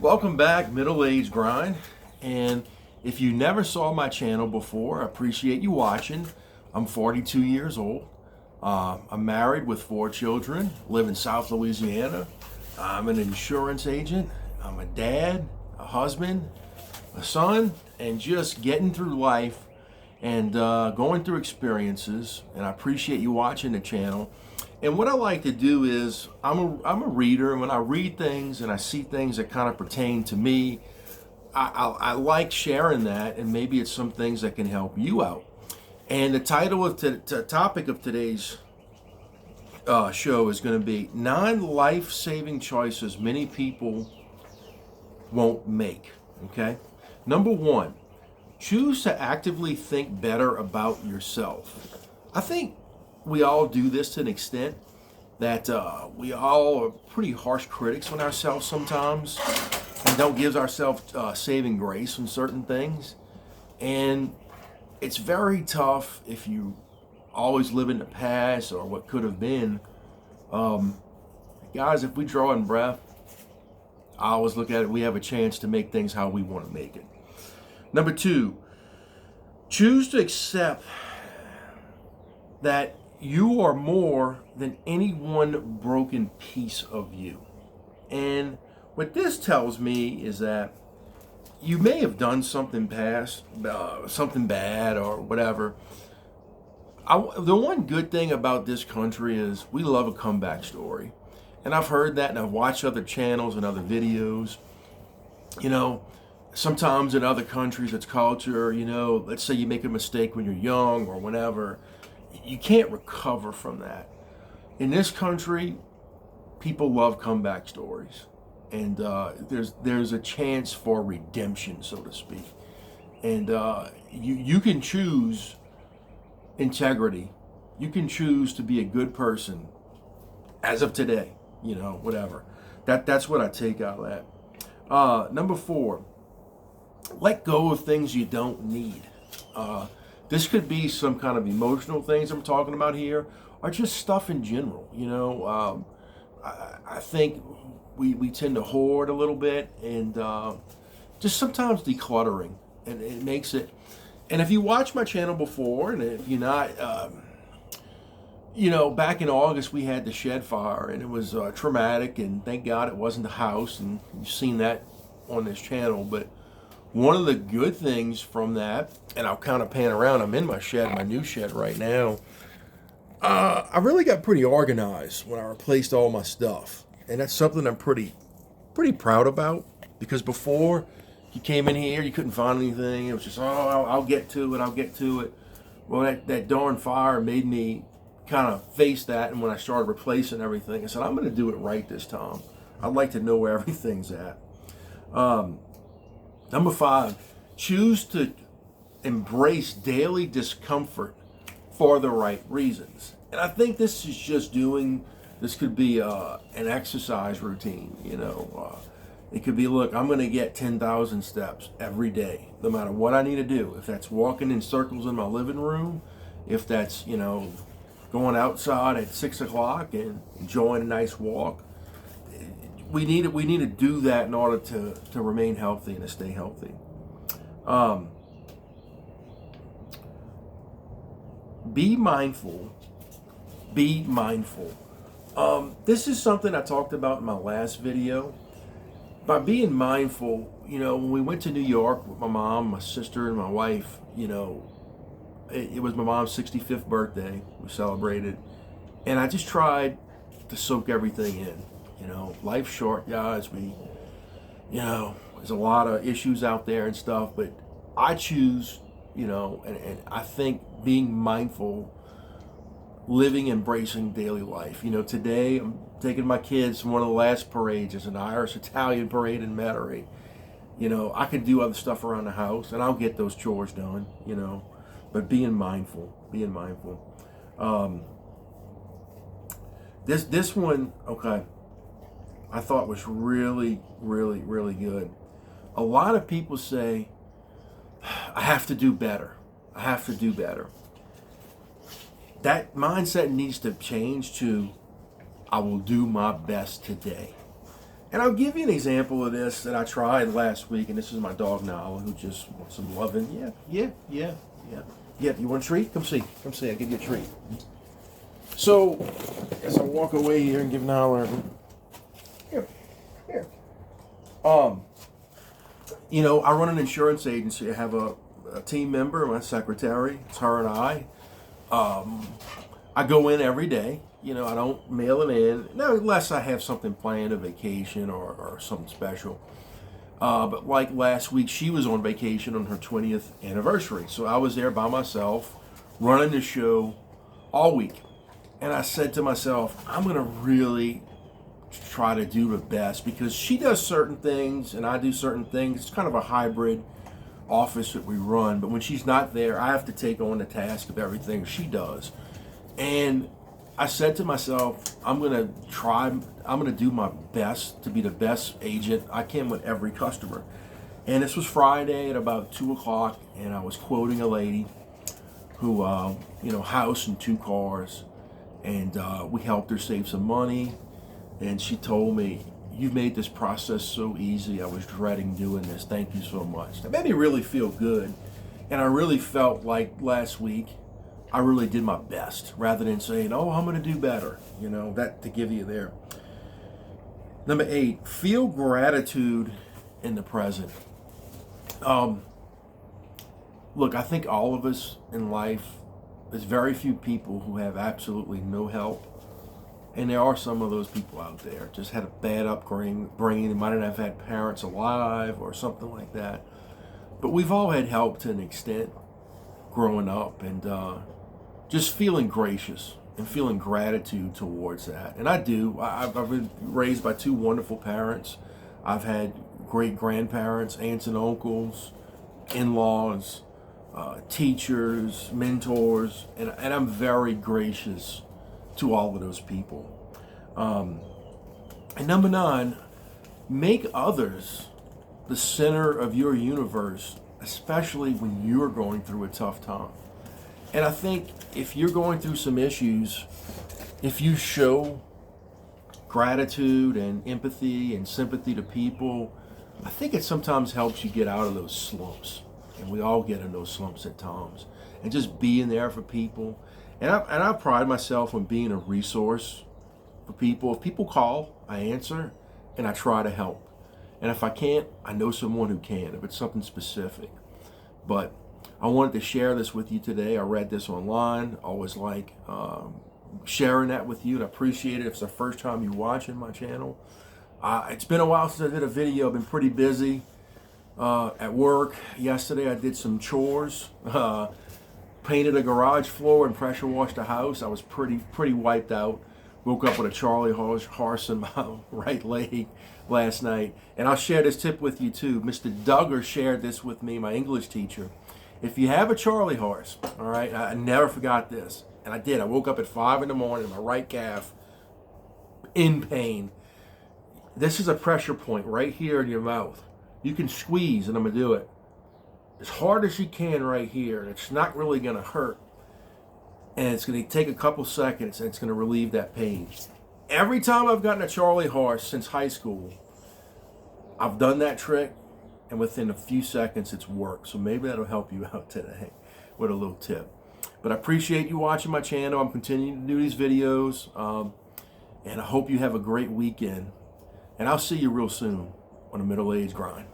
Welcome back, Middle Age Grind. And if you never saw my channel before, I appreciate you watching. I'm 42 years old. I'm married with 4 children, live in South Louisiana. I'm an insurance agent. I'm a dad, a husband, a son, and just getting through life and going through experiences. And I appreciate you watching the channel. And what I like to do is, I'm a reader, and when I read things and I see things that kind of pertain to me, I like sharing that, and maybe it's some things that can help you out. And the title of the topic of today's show is going to be 9 life-saving choices many people won't make. Okay? Number 1, choose to actively think better about yourself. I think we all do this to an extent that we all are pretty harsh critics on ourselves sometimes and don't give ourselves saving grace on certain things. And it's very tough if you always live in the past or what could have been. Guys, if we draw in breath, I always look at it, we have a chance to make things how we want to make it. Number 2, choose to accept that you are more than any one broken piece of you. And what this tells me is that you may have done something past, something bad or whatever. The one good thing about this country is we love a comeback story. And I've heard that, and I've watched other channels and other videos. You know, sometimes in other countries it's culture, let's say you make a mistake when you're young or whenever. You can't recover from that. In this country, people love comeback stories, and there's a chance for redemption, so to speak. And you can choose integrity. You can choose to be a good person as of today. Whatever. That's what I take out of that. Number 4, let go of things you don't need. This could be some kind of emotional things I'm talking about here, or just stuff in general. I think we tend to hoard a little bit, and just sometimes decluttering, and it makes it. And if you watch my channel before, and if you're not, back in August we had the shed fire, and it was traumatic, and thank God it wasn't the house, and you've seen that on this channel, but one of the good things from that, and I'll kind of pan around, I'm in my shed, my new shed right now. I really got pretty organized when I replaced all my stuff. And that's something I'm pretty proud about, because before you came in here, you couldn't find anything. It was just, I'll get to it. Well, that darn fire made me kind of face that. And when I started replacing everything, I said, I'm going to do it right this time. I'd like to know where everything's at. Number 5, choose to embrace daily discomfort for the right reasons. And I think this is just this could be an exercise routine, It could be, look, I'm going to get 10,000 steps every day, no matter what I need to do. If that's walking in circles in my living room, if that's, going outside at 6 o'clock and enjoying a nice walk. We need to do that in order to remain healthy and to stay healthy. Be mindful. Be mindful. This is something I talked about in my last video. By being mindful, when we went to New York with my mom, my sister, and my wife, it was my mom's 65th birthday. We celebrated. And I just tried to soak everything in. Life's short, guys. There's a lot of issues out there and stuff, but I choose, and I think being mindful, living, embracing daily life. Today I'm taking my kids to one of the last parades. It's an Irish-Italian parade in Metairie. I can do other stuff around the house, and I'll get those chores done, but being mindful. This one, okay, I thought was really, really, really good. A lot of people say, I have to do better. That mindset needs to change to, I will do my best today. And I'll give you an example of this that I tried last week, and this is my dog Nala, who just wants some loving. Yeah. You want a treat? Come see. I'll give you a treat. So, as I walk away here and give Nala here. I run an insurance agency. I have a team member, my secretary. It's her and I. I go in every day. I don't mail it in, now, unless I have something planned, a vacation or something special. But like last week, she was on vacation on her 20th anniversary. So I was there by myself, running the show all week. And I said to myself, I'm going to really try to do the best, because she does certain things and I do certain things. It's kind of a hybrid office that we run. But when she's not there, I have to take on the task of everything she does. And I said to myself, I'm going to do my best to be the best agent I can with every customer. And this was Friday at about 2 o'clock, and I was quoting a lady who, house and 2 cars, and we helped her save some money. And she told me, "You've made this process so easy. I was dreading doing this. Thank you so much." That made me really feel good. And I really felt like last week, I really did my best, rather than saying, "Oh, I'm going to do better." That to give you there. Number 8, feel gratitude in the present. Look, I think all of us in life, there's very few people who have absolutely no help. And there are some of those people out there just had a bad upbringing. They might not have had parents alive or something like that. But we've all had help to an extent growing up, and just feeling gracious and feeling gratitude towards that. And I do. I've been raised by 2 wonderful parents. I've had great grandparents, aunts and uncles, in-laws, teachers, mentors, and I'm very gracious to all of those people. And number 9, make others the center of your universe, especially when you're going through a tough time. And I think if you're going through some issues, if you show gratitude and empathy and sympathy to people, I think it sometimes helps you get out of those slumps. And we all get in those slumps at times. And just being there for people. And I pride myself on being a resource for people. If people call, I answer, and I try to help. And if I can't, I know someone who can, if it's something specific. But I wanted to share this with you today. I read this online. I always like sharing that with you, and I appreciate it if it's the first time you're watching my channel. It's been a while since I did a video. I've been pretty busy at work. Yesterday I did some chores, painted a garage floor and pressure washed the house. I was pretty wiped out. Woke up with a Charlie horse in my right leg last night. And I'll share this tip with you too. Mr. Duggar shared this with me, my English teacher. If you have a Charlie horse, all right, I never forgot this. And I did. I woke up at 5 in the morning, my right calf, in pain. This is a pressure point right here in your mouth. You can squeeze, and I'm going to do it as hard as you can right here. It's not really going to hurt. And it's going to take a couple seconds, and it's going to relieve that pain. Every time I've gotten a Charlie horse since high school, I've done that trick, and within a few seconds it's worked. So maybe that'll help you out today with a little tip. But I appreciate you watching my channel. I'm continuing to do these videos, and I hope you have a great weekend. And I'll see you real soon on the Middle Age Grind.